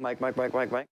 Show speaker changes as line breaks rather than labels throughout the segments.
Mike, Mike, Mike, Mike, Mike.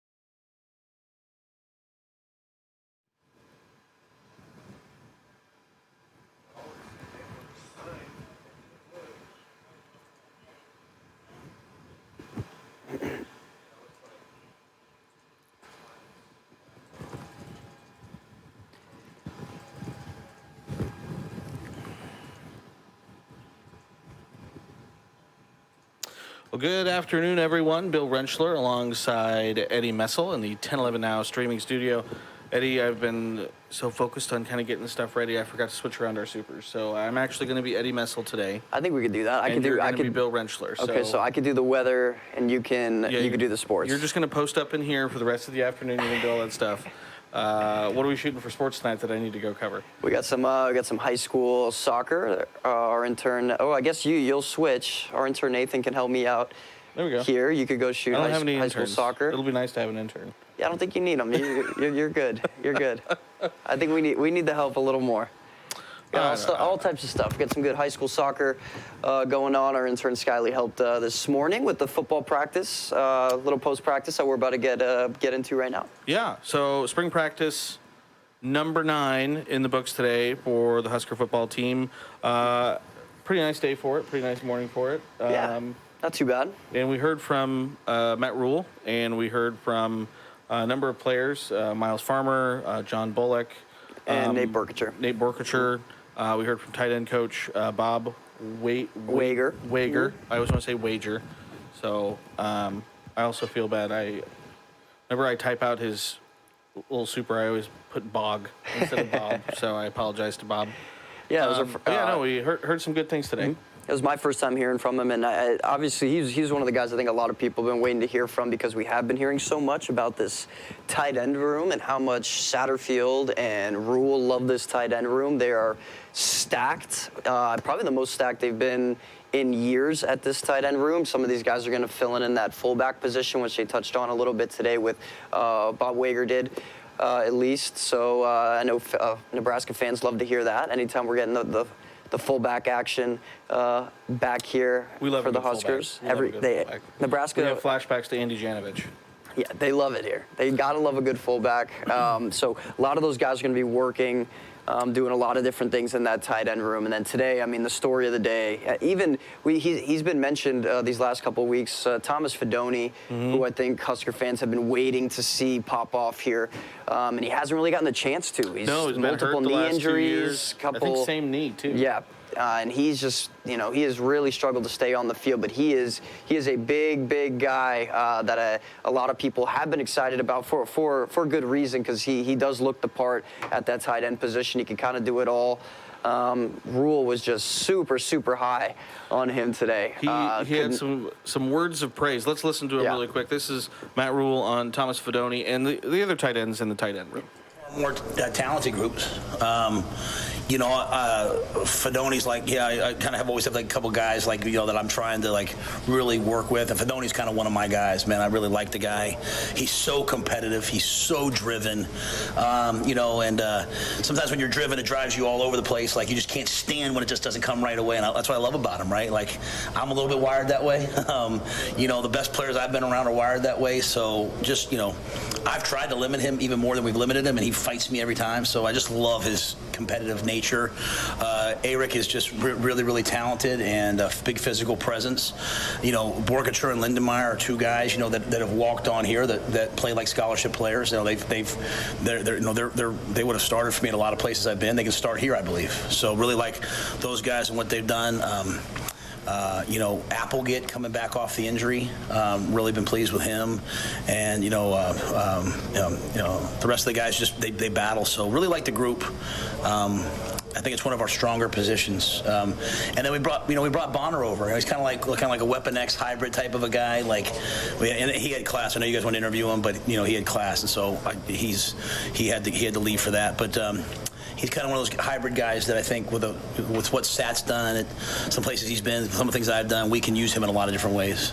Well, good afternoon, everyone. Bill Rentschler alongside Eddie Messel in the 1011 Now streaming studio. Eddie, I've been so focused on kind of getting stuff ready, I forgot to switch around our supers. So I'm actually going to be Eddie Messel today.
I think we could do that.
I could be Bill Rentschler.
Okay, so I could do the weather, and you could do the sports.
You're just going to post up in here for the rest of the afternoon. You're going to do all that stuff. What are we shooting for sports tonight that I need to go cover?
We got some high school soccer. Our intern. Oh, I guess you'll switch. Our intern Nathan can help me out.
There we go.
Here, you could go shoot high school soccer.
It'll be nice to have an intern.
Yeah, I don't think you need them. You're good. You're good. I think we need the help a little more. Yeah, all types of stuff. We got some good high school soccer going on. Our intern Skyly helped this morning with the football practice, little post practice that we're about to get into right now.
Yeah. So spring practice number 9 in the books today for the Husker football team. Pretty nice day for it. Pretty nice morning for it.
Yeah. Not too bad.
And we heard from Matt Rhule, and we heard from a number of players, Miles Farmer, John Bullock.
And Nate Borkacher.
We heard from tight end coach Bob
Wager.
I always want to say Wager. So I also feel bad. Whenever I type out his little super, I always put Bog instead of Bob. So I apologize to Bob.
Yeah,
we heard some good things today.
Mm-hmm. It was my first time hearing from him, and obviously he's one of the guys I think a lot of people have been waiting to hear from, because we have been hearing so much about this tight end room and how much Satterfield and Rhule love this tight end room. They are stacked, probably the most stacked they've been in years at this tight end room. Some of these guys are going to fill in that fullback position, which they touched on a little bit today with Bob Wager did. At least. So I know Nebraska fans love to hear that. Anytime we're getting the fullback action back here for the Huskers. Nebraska.
We have flashbacks to Andy Janovich.
Yeah, they love it here. They gotta love a good fullback. So a lot of those guys are gonna be working, doing a lot of different things in that tight end room. And then today, I mean, the story of the day. He's been mentioned these last couple of weeks. Thomas Fidone, who I think Husker fans have been waiting to see pop off here, and he hasn't really gotten the chance to.
He's been
multiple
hurt the
knee
last
injuries.
I think same knee too.
Yeah. And he's just, he has really struggled to stay on the field, but he is a big guy that a lot of people have been excited about for good reason, because he does look the part at that tight end position. He can kind of do it all. Rhule was just super high on him today.
He had some words of praise. Let's listen to him really quick. This is Matt Rhule on Thomas Fidone and the other tight ends in the tight end room.
More talented groups. Fidone's like, I kind of always have like a couple guys like, that I'm trying to like really work with. And Fidone's kind of one of my guys, man. I really like the guy. He's so competitive. He's so driven. And sometimes when you're driven, it drives you all over the place. Like you just can't stand when it just doesn't come right away. And that's what I love about him, right? Like I'm a little bit wired that way. The best players I've been around are wired that way. So just, I've tried to limit him even more than we've limited him, and he fights me every time. So I just love his competitive nature. Eric is just really talented and a big physical presence. Borkacher and Lindenmeyer are two guys, that have walked on here that play like scholarship players. They would have started for me at a lot of places I've been. They can start here, I believe. So really like those guys and what they've done. Applegate coming back off the injury, really been pleased with him, and the rest of the guys just they battle. So really like the group. I think it's one of our stronger positions. And then we brought Bonner over. He's kind of like a Weapon X hybrid type of a guy. And he had class. I know you guys want to interview him, but he had class, and so he had to leave for that. But he's kind of one of those hybrid guys that I think with what Sat's done at some places he's been, some of the things I've done, we can use him in a lot of different ways.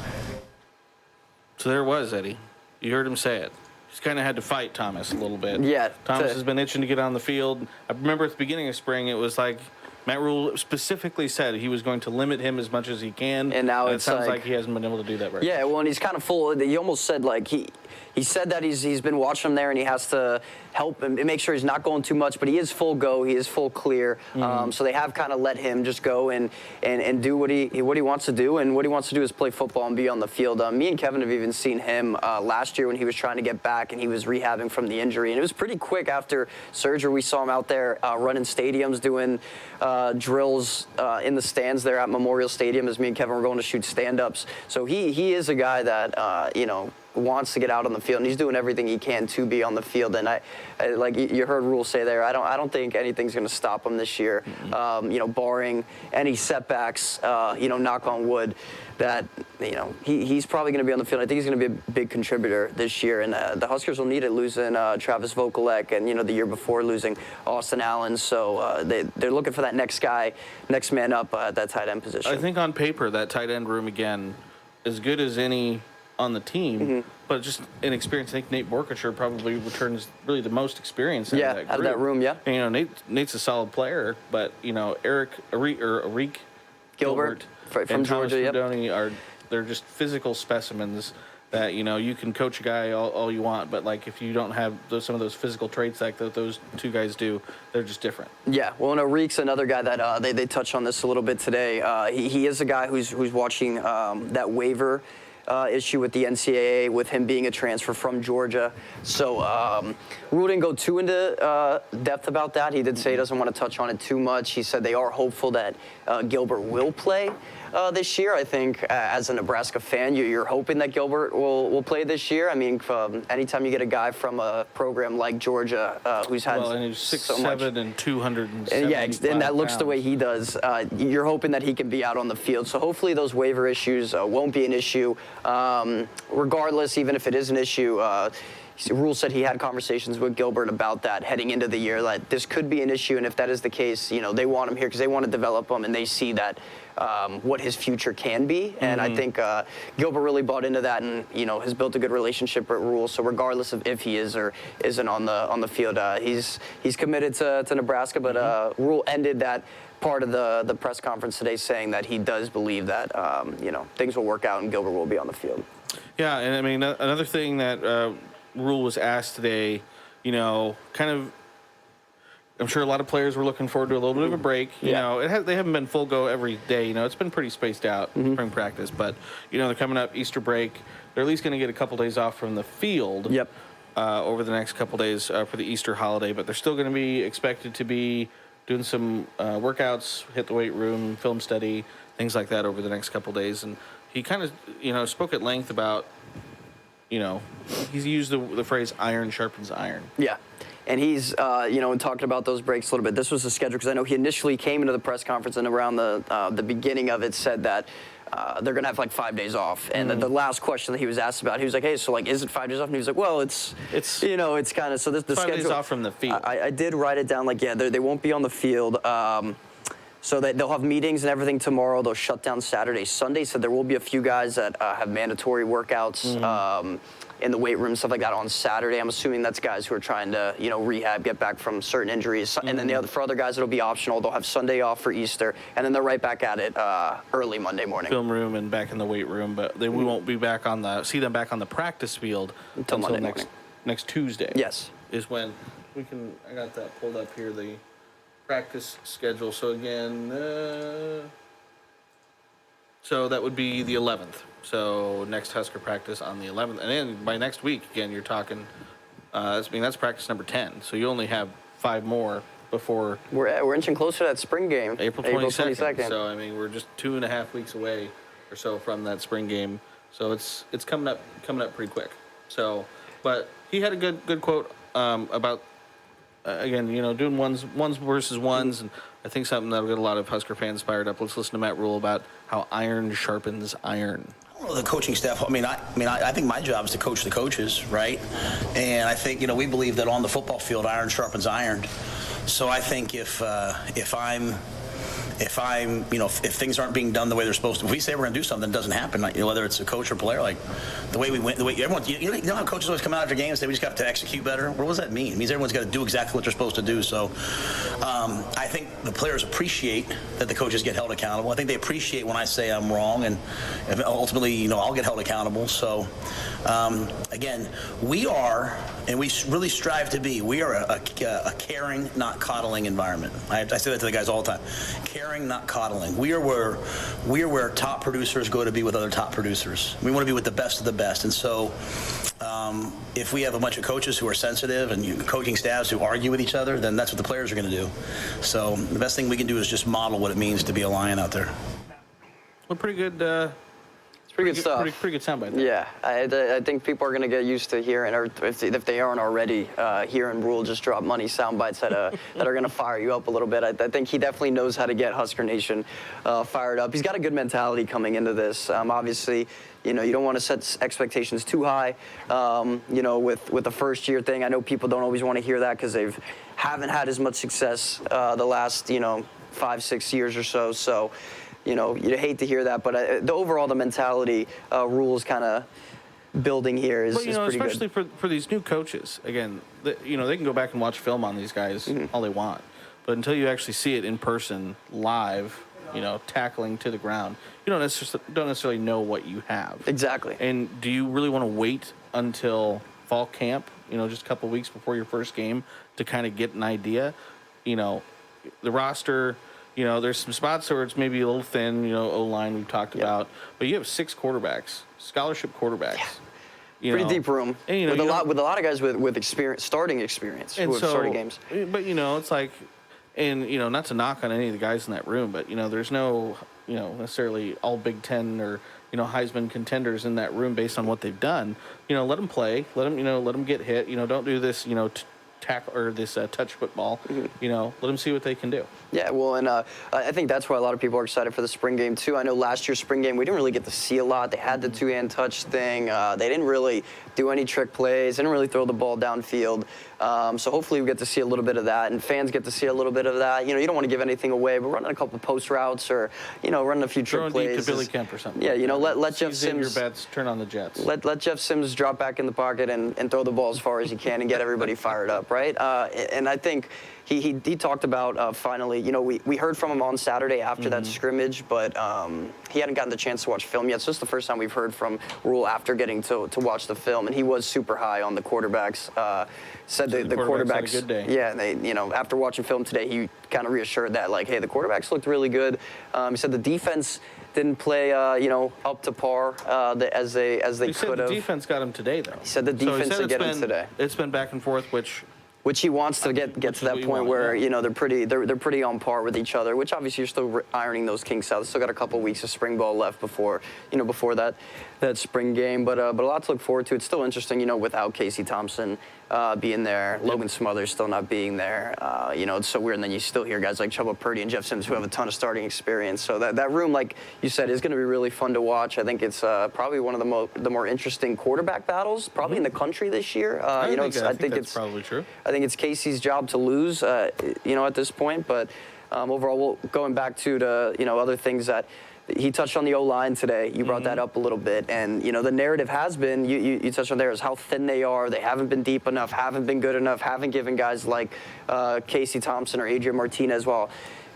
So there it was, Eddie. You heard him say it. He's kind of had to fight Thomas a little bit.
Yeah.
Thomas has been itching to get on the field. I remember at the beginning of spring, it was like Matt Rhule specifically said he was going to limit him as much as he can.
And now
it sounds like he hasn't been able to do that very
Yeah, well, and he's kind of full. He almost said, like, he said that he's been watching him there and he has to help him and make sure he's not going too much, but he is full go, he is full clear. So they have kind of let him just go and do what he wants to do, and what he wants to do is play football and be on the field. Me and Kevin have even seen him last year when he was trying to get back and he was rehabbing from the injury, and it was pretty quick after surgery. We saw him out there running stadiums, doing drills in the stands there at Memorial Stadium as me and Kevin were going to shoot stand-ups. So he is a guy that, wants to get out on the field, and he's doing everything he can to be on the field. And I like you heard Rhule say there, I don't think anything's going to stop him this year. Barring any setbacks, knock on wood, that he's probably going to be on the field. I think he's going to be a big contributor this year, and the Huskers will need it losing Travis Vokalek, and the year before losing Austin Allen. So they're looking for that next guy, next man up at that tight end position.
I think on paper that tight end room again, as good as any on the team, but just inexperienced. I think Nate Borkacher probably returns really the most experience out
of that room. Yeah,
and, Nate's a solid player, but Eric Gilbert
from Georgia,
they're just physical specimens that you can coach a guy all you want, but like if you don't have some of those physical traits like those two guys do, they're just different.
Yeah, well, Reek's another guy that they touched on this a little bit today. He is a guy who's watching that waiver issue with the NCAA, with him being a transfer from Georgia. So Rhule didn't go too into depth about that. He did say he doesn't want to touch on it too much. He said they are hopeful that Gilbert will play this year. I think as a Nebraska fan, you're hoping that Gilbert will play this year. I mean, anytime you get a guy from a program like Georgia who's had
and he's 6'7"
so much,
and 270,
and that looks
pounds.
the way he does, you're hoping that he can be out on the field. So hopefully those waiver issues won't be an issue. Regardless, even if it is an issue, Rhule said he had conversations with Gilbert about that heading into the year, that this could be an issue, and if that is the case, they want him here because they want to develop him, and they see that what his future can be. And I think Gilbert really bought into that, and has built a good relationship with Rhule. So regardless of if he is or isn't on the field, he's committed to Nebraska. But Rhule ended that part of the press conference today saying that he does believe that things will work out and Gilbert will be on the field.
Yeah, and I mean another thing that Rhule was asked today, kind of, I'm sure a lot of players were looking forward to a little bit of a break. They haven't been full go every day. It's been pretty spaced out spring practice, but they're coming up Easter break. They're at least going to get a couple days off from the field.
Yep.
Over the next couple days for the Easter holiday, but they're still going to be expected to be doing some workouts, hit the weight room, film study, things like that over the next couple days. And he kind of spoke at length about, he's used the phrase iron sharpens iron. Yeah.
And he's, and talking about those breaks a little bit. This was the schedule, because I know he initially came into the press conference and around the beginning of it said that they're going to have like 5 days off. And the last question that he was asked about, he was like, hey, so like, is it 5 days off? And he was like, well, it's kind of, so the
5
schedule.
days off from the field.
I did write it down, like, they won't be on the field. So they'll have meetings and everything tomorrow. They'll shut down Saturday, Sunday. So there will be a few guys that have mandatory workouts in the weight room, stuff like that on Saturday. I'm assuming that's guys who are trying to, rehab, get back from certain injuries. And then for other guys, it'll be optional. They'll have Sunday off for Easter, and then they're right back at it early Monday morning.
Film room and back in the weight room, but we won't be back see them back on the practice field until
Monday morning.
Next Tuesday.
Yes.
Is when I got that pulled up here, the practice schedule. So again, so that would be the 11th. So next Husker practice on the 11th, and then by next week again, you're talking. That's practice number 10. So you only have 5 more before
we're inching closer to that spring game,
April 22nd. So I mean, we're just 2.5 weeks away or so from that spring game. So it's coming up pretty quick. So, but he had a good quote about. Again, doing ones versus ones, and I think something that'll get a lot of Husker fans fired up. Let's listen to Matt Rhule about how iron sharpens iron.
Well, the coaching staff. I think my job is to coach the coaches, right? And I think we believe that on the football field, iron sharpens iron. So I think if I'm if I'm, if things aren't being done the way they're supposed to, if we say we're going to do something, it doesn't happen. Like, whether it's a coach or player, like the way we win, the way everyone, you know how coaches always come out after games and say we just got to execute better. What does that mean? It means everyone's got to do exactly what they're supposed to do. So I think the players appreciate that the coaches get held accountable. I think they appreciate when I say I'm wrong, and ultimately, I'll get held accountable. So again, we are, and we really strive to be, we are a caring, not coddling environment. I say that to the guys all the time. Caring, not coddling. We are where top producers go to be with other top producers. We want to be with the best of the best. And so if we have a bunch of coaches who are sensitive and coaching staffs who argue with each other, then that's what the players are going to do. So the best thing we can do is just model what it means to be a Lion out there.
Well, pretty good.
Pretty good stuff.
Pretty good soundbite there.
Yeah, I think people are going to get used to hearing, or if they aren't already, hearing Rhule just drop money sound bites that are going to fire you up a little bit. I think he definitely knows how to get Husker Nation fired up. He's got a good mentality coming into this. Obviously, you don't want to set expectations too high. With the first year thing, I know people don't always want to hear that because they haven't had as much success the last 5-6 years or so. So. You hate to hear that, but the overall, the mentality Rhule's kind of building here is pretty
especially
good.
for these new coaches. Again, they can go back and watch film on these guys all they want, but until you actually see it in person, live, tackling to the ground, you don't necessarily know what you have.
Exactly.
And do you really want to wait until fall camp, just a couple weeks before your first game to kind of get an idea? The roster. There's some spots where it's maybe a little thin, O-line we've talked about, but you have 6 quarterbacks, scholarship quarterbacks.
Yeah. Pretty deep room, and, with a lot of guys with experience, starting experience, who have started games.
But it's like, and not to knock on any of the guys in that room, but there's no necessarily all Big Ten or Heisman contenders in that room based on what they've done. Let them play, let them get hit. Don't do this tackle or this touch football. Let them see what they can do.
Yeah, well, and I think that's why a lot of people are excited for the spring game too. I know last year's spring game we didn't really get to see a lot. They had the two-hand touch thing. They didn't really do any trick plays. Didn't really throw the ball downfield. So hopefully we get to see a little bit of that, and fans get to see a little bit of that. You don't want to give anything away, but running a couple post routes or running a few trick plays.
Deep to Billy Kemp or something.
Yeah,
like
let Jeff Sims
your bets, turn on the Jets.
Let Jeff Sims drop back in the pocket and throw the ball as far as he can and get everybody fired up, right? And I think he talked about finally, we heard from him on Saturday after that scrimmage, but he hadn't gotten the chance to watch film yet. So this is the first time we've heard from Rhule after getting to watch the film, and he was super high on the quarterbacks. Said the quarterbacks
had a good day.
Yeah, and they, after watching film today, he kind of reassured that, like, hey, the quarterbacks looked really good. He said the defense didn't play, up to par as they could have.
The defense got him today, though.
He said the defense did get him today.
It's been back and forth, which
he wants to get to that point where they're pretty on par with each other. Which obviously you're still ironing those kinks out. Still got a couple weeks of spring ball left before that spring game. But a lot to look forward to. It's still interesting, without Casey Thompson being there, Logan Smothers still not being there. It's so weird. And then you still hear guys like Chubba Purdy and Jeff Sims who have a ton of starting experience. So that room, like you said, is going to be really fun to watch. I think it's probably one of the more interesting quarterback battles probably in the country this year.
I think that's probably true.
I think it's Casey's job to lose, at this point. But overall, going back to the other things that he touched on the O-line today. You brought that up a little bit. And, the narrative has been, you touched on there, is how thin they are. They haven't been deep enough, haven't been good enough, haven't given guys like Casey Thompson or Adrian Martinez,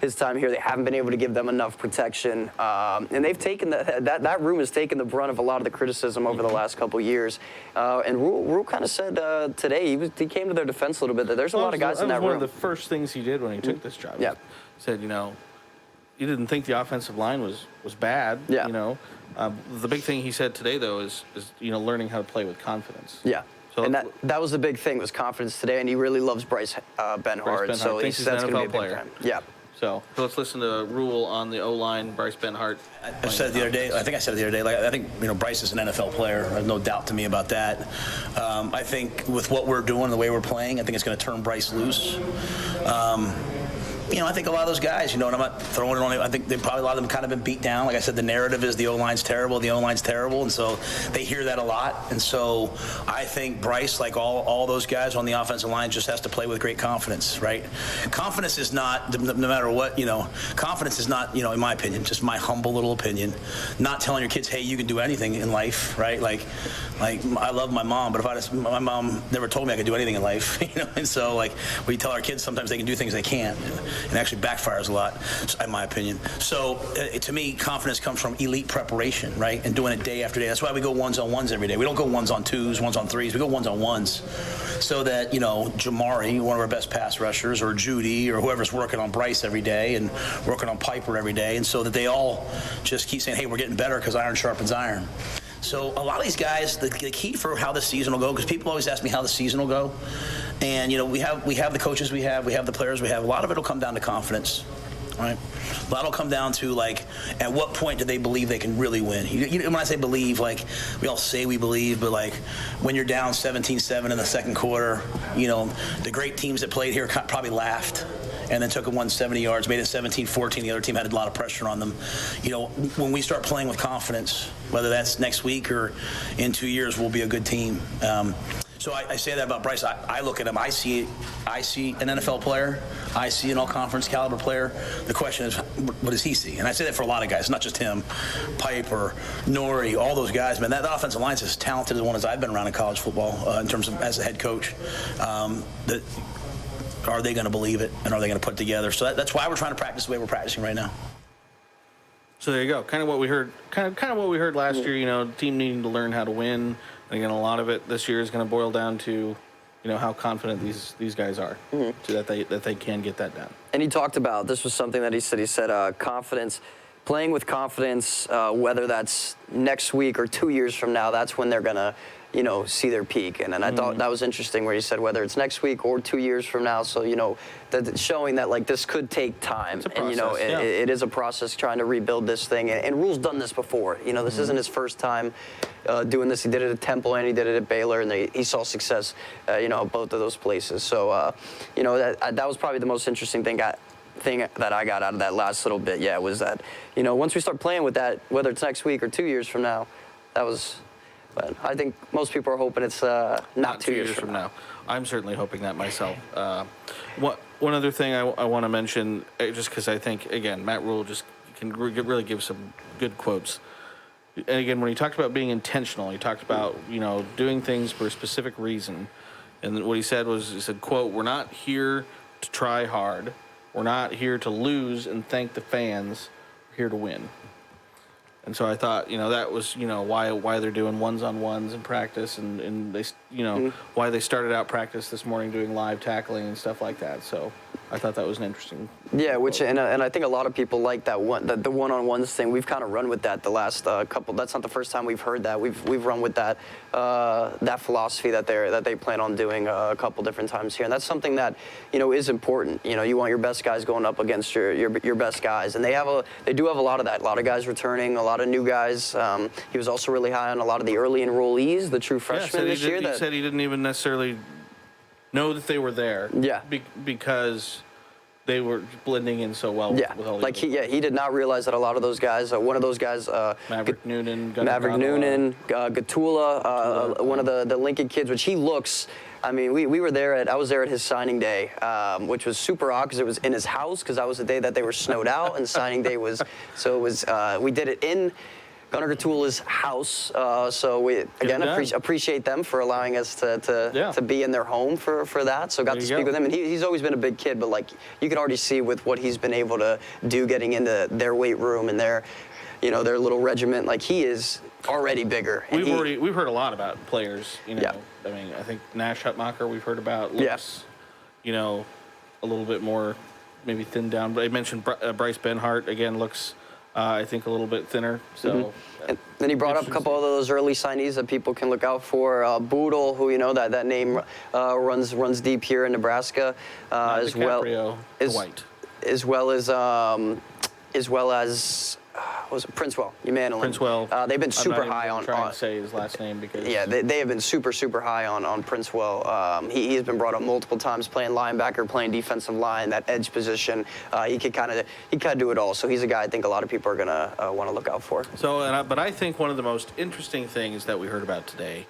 his time here, they haven't been able to give them enough protection. And they've taken that room has taken the brunt of a lot of the criticism over the last couple years. And Rhule kind of said today, he came to their defense a little bit, that there's a lot of guys in that room.
One of the first things he did when he took this job.
Yeah.
He said, you didn't think the offensive line was bad.
Yeah.
The big thing he said today, though, is learning how to play with confidence.
Yeah.
So
and that was the big thing, was confidence today, and he really loves Bryce Benhart. So
thinks he's
that's
an
going to
NFL
be a big
player.
time. Yeah.
So let's listen to Rhule on the O-line, Bryce Benhart.
I said it the other day. I think I said it the other day. I think Bryce is an NFL player. There's no doubt to me about that. I think with what we're doing, the way we're playing, I think it's going to turn Bryce loose. I think a lot of those guys, and I'm not throwing it on it. I think probably a lot of them kind of been beat down. Like I said, the narrative is the O-line's terrible, and so they hear that a lot. And so I think Bryce, like all those guys on the offensive line, just has to play with great confidence, right? Confidence is not, no matter what, confidence is not, in my opinion, just my humble little opinion, not telling your kids, hey, you can do anything in life, right? Like I love my mom, but my mom never told me I could do anything in life, and so like we tell our kids sometimes they can do things they can't, and actually backfires a lot, in my opinion. So to me, confidence comes from elite preparation, right, and doing it day after day. That's why we go ones-on-ones every day. We don't go ones-on-twos, ones-on-threes. We go ones-on-ones, so that Jamari, one of our best pass rushers, or Judy, or whoever's working on Bryce every day and working on Piper every day, and so that they all just keep saying, hey, we're getting better because iron sharpens iron. So a lot of these guys, the key for how the season will go, because people always ask me how the season will go, and we have the coaches we have the players we have. A lot of it will come down to confidence, right? A lot will come down to at what point do they believe they can really win? When I say believe, we all say we believe, but when you're down 17-7 in the second quarter, the great teams that played here probably laughed and then took it 170 yards, made it 17-14. The other team had a lot of pressure on them. When we start playing with confidence, whether that's next week or in 2 years, we'll be a good team. So I say that about Bryce. I look at him. I see an NFL player. I see an all-conference caliber player. The question is, what does he see? And I say that for a lot of guys, not just him. Piper, Nori, all those guys. Man, that offensive line is as talented as one as I've been around in college football in terms of as a head coach. Are they going to believe it, and are they going to put it together? So that's why we're trying to practice the way we're practicing right now.
So there you go. Kind of what we heard. Kind of what we heard last year. The team needing to learn how to win. And again, a lot of it this year is going to boil down to, how confident these guys are, so that they can get that done.
And he talked about, this was something that he said confidence, playing with confidence, whether that's next week or 2 years from now, that's when they're going to, see their peak. And I thought that was interesting where he said whether it's next week or 2 years from now. So, that showing that this could take time.
It's a process,
and, it is a process trying to rebuild this thing. And Rhule's done this before. This isn't his first time doing this. He did it at Temple and he did it at Baylor, and he saw success, at both of those places. So, that was probably the most interesting thing that I got out of that last little bit, was that, once we start playing with that, whether it's next week or 2 years from now, but I think most people are hoping it's not 2 years from now.
I'm certainly hoping that myself. One other thing I want to mention, just because I think, again, Matt Rhule just can really give some good quotes. And again, when he talked about being intentional, he talked about, doing things for a specific reason. And what he said was, quote, "We're not here to try hard. We're not here to lose and thank the fans. We're here to win." And so I thought, that was, why they're doing ones-on-ones in practice, and they, why they started out practice this morning doing live tackling and stuff like that. So I thought that was an interesting.
Yeah, and I think a lot of people like the one-on-ones thing. We've kind of run with that the last couple. That's not the first time we've heard that. We've run with that philosophy that they plan on doing a couple different times here, and that's something that is important. You want your best guys going up against your best guys, and they do have a lot of that. A lot of guys returning, a lot of new guys. He was also really high on a lot of the early enrollees, the true freshmen this year.
He said he didn't even necessarily know that they were there.
Yeah.
Because they were blending in so well with all the
he did not realize that a lot of those guys, one of those guys,
Maverick Noonan,
Gatula, one of the Lincoln kids, which he looks. I mean, I was there at his signing day, which was super odd because it was in his house, because that was the day that they were snowed out, and signing day was, we did it in Gunnar Gatula's house. So we, again, appreciate them for allowing us to be in their home for that. So got to speak with him, and he's always been a big kid, but you can already see with what he's been able to do getting into their weight room and their little regiment, he is already bigger. And
we've heard a lot about players, I mean, I think Nash Hutmacher we've heard about looks, a little bit more maybe thinned down. But I mentioned Bryce Benhart, again, looks, I think, a little bit thinner. So,
and then he brought up a couple of those early signees that people can look out for. Boodle, who that name runs deep here in Nebraska, as well as was it Princewell?
Princewell.
They've been super high
I'm
on.
trying to say his last name because.
Yeah, they have been super high on Princewell. He's been brought up multiple times playing linebacker, playing defensive line, that edge position. He could kind of do it all. So he's a guy I think a lot of people are gonna want to look out for.
So, but I think one of the most interesting things that we heard about today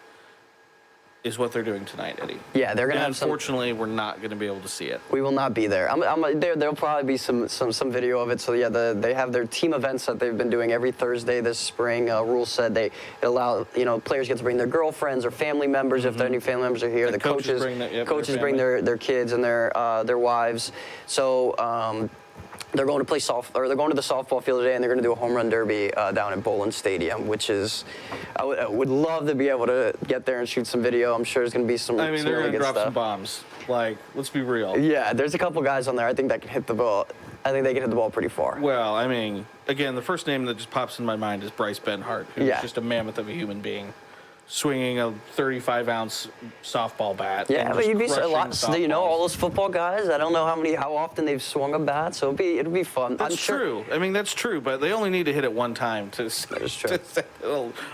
is what they're doing tonight, Eddie.
Yeah, they're gonna have some.
Unfortunately, we're not gonna be able to see it.
We will not be there. There'll probably be some video of it. So yeah, they have their team events that they've been doing every Thursday this spring. Rhule said they allow players get to bring their girlfriends or family members if their new family members are here. The coaches bring their kids and their wives. So. They're going to play they're going to the softball field today, and they're going to do a home run derby down at KOLN Stadium, which is, I would love to be able to get there and shoot some video. I'm sure there's going to be some.
I mean,
some
they're
really
going to
good
drop
stuff.
some bombs. Like, let's be real.
Yeah, there's a couple guys on there I think that can hit the ball. I think they can hit the ball pretty far.
Well, I mean, again, the first name that just pops in my mind is Bryce Benhart, who's just a mammoth of a human being, swinging a 35-ounce softball bat.
Yeah, but you'd be a lot.
Softballs.
All those football guys. I don't know how often they've swung a bat, so it'll be fun.
That's true. I mean, that's true, but they only need to hit it one time to send it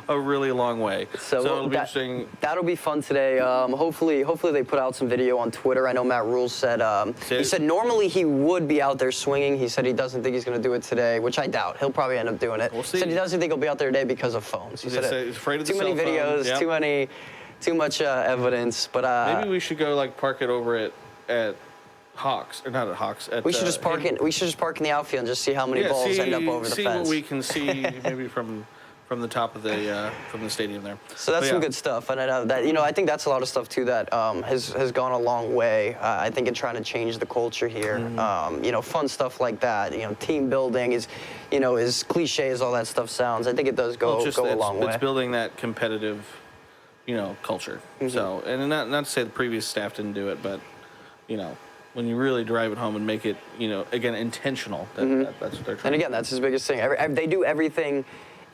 a really long way. So it'll be interesting.
That'll be fun today. Hopefully they put out some video on Twitter. I know Matt Rhule said he said normally he would be out there swinging. He said he doesn't think he's going to do it today, which I doubt. He'll probably end up doing it.
We'll see.
He said he doesn't think he'll be out there today because of phones. He said
he's afraid of
too many videos, too much evidence. But
maybe we should go park it over at Hawks, or not at Hawks.
We should just park it. We should just park in the outfield and just see how many balls end up over the fence.
See what we can see, maybe from the top of from the stadium there.
So that's some good stuff, and I think that's a lot of stuff too that has gone a long way. I think in trying to change the culture here. Fun stuff like that. Team building is, as cliche as all that stuff sounds. I think it does go a long way.
It's building that competitive, culture. So, and not to say the previous staff didn't do it, but when you really drive it home and make it, again, intentional, that's what they're trying.
And again, that's his biggest thing. They do everything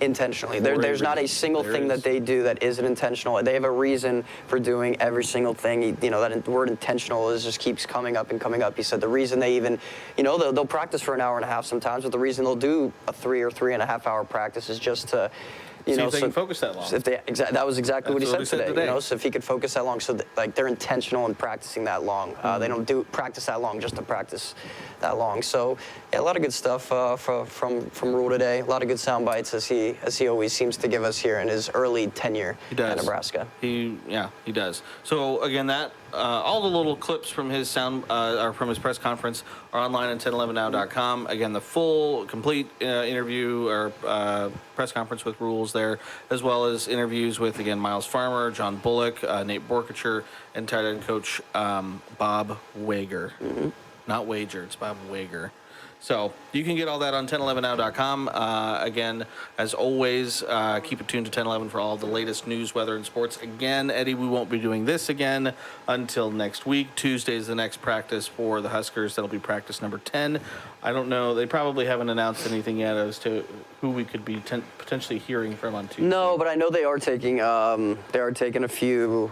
intentionally. There's not a single thing that they do that isn't intentional. They have a reason for doing every single thing. That word intentional just keeps coming up and coming up. He said the reason they even, they'll practice for an hour and a half sometimes, but the reason they'll do a 3 or 3.5 hour practice is just to,
see if they can focus that long.
That was exactly what he said today. So if he could focus that long, so they're intentional in practicing that long. They don't practice that long just to practice that long. So yeah, a lot of good stuff from Rhule today. A lot of good sound bites as he always seems to give us here in his early tenure at Nebraska.
He does. So again, all the little clips from his or from his press conference are online at 1011now.com. Again, the full, complete interview or press conference with Rhule's there, as well as interviews with, again, Miles Farmer, John Bullock, Nate Borkacher, and tight end coach Bob Wager. Not Wager, it's Bob Wager. So you can get all that on 1011now.com. Again, as always, keep it tuned to 1011 for all the latest news, weather, and sports. Again, Eddie, we won't be doing this again until next week. Tuesday is the next practice for the Huskers. That'll be practice number 10. I don't know. They probably haven't announced anything yet as to who we could be potentially hearing from on Tuesday.
No, but I know they are taking a few.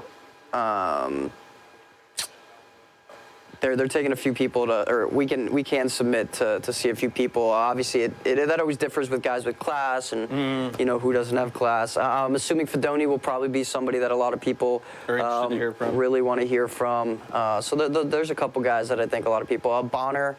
They're taking a few people we can submit to see a few people. Obviously, that always differs with guys with class and who doesn't have class. I'm assuming Fedoni will probably be somebody that a lot of people really want to hear from. So there's a couple guys that I think a lot of people. Bonner.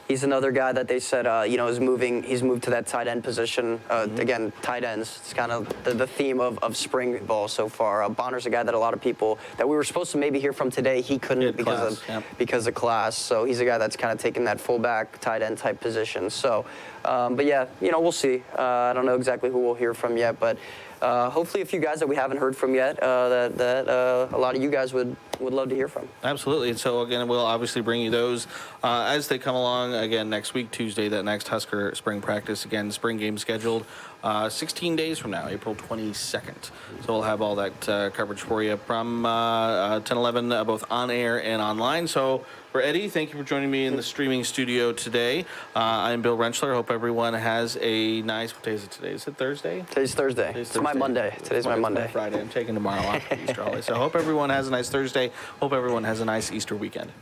He's another guy that they said, is moving. He's moved to that tight end position. Again, tight ends. It's kind of the theme of spring ball so far. Bonner's a guy that a lot of people that we were supposed to maybe hear from today. He couldn't because of class. So he's a guy that's kind of taken that fullback tight end type position. So, but yeah, we'll see. I don't know exactly who we'll hear from yet, but hopefully a few guys that we haven't heard from yet that a lot of you guys would love to hear from.
Absolutely. And so, again, we'll obviously bring you those as they come along. Again, next week, Tuesday, that next Husker spring practice. Again, spring game scheduled 16 days from now, April 22nd. So we'll have all that coverage for you from 1011, both on air and online. So for Eddie, thank you for joining me in the streaming studio today. I'm Bill Rentschler. Hope everyone has a nice, what day is it today? Is it Thursday?
Today's Thursday. It's my Monday. Today's my Monday.
Friday. I'm taking tomorrow off for Easter holiday. So I hope everyone has a nice Thursday. Hope everyone has a nice Easter weekend.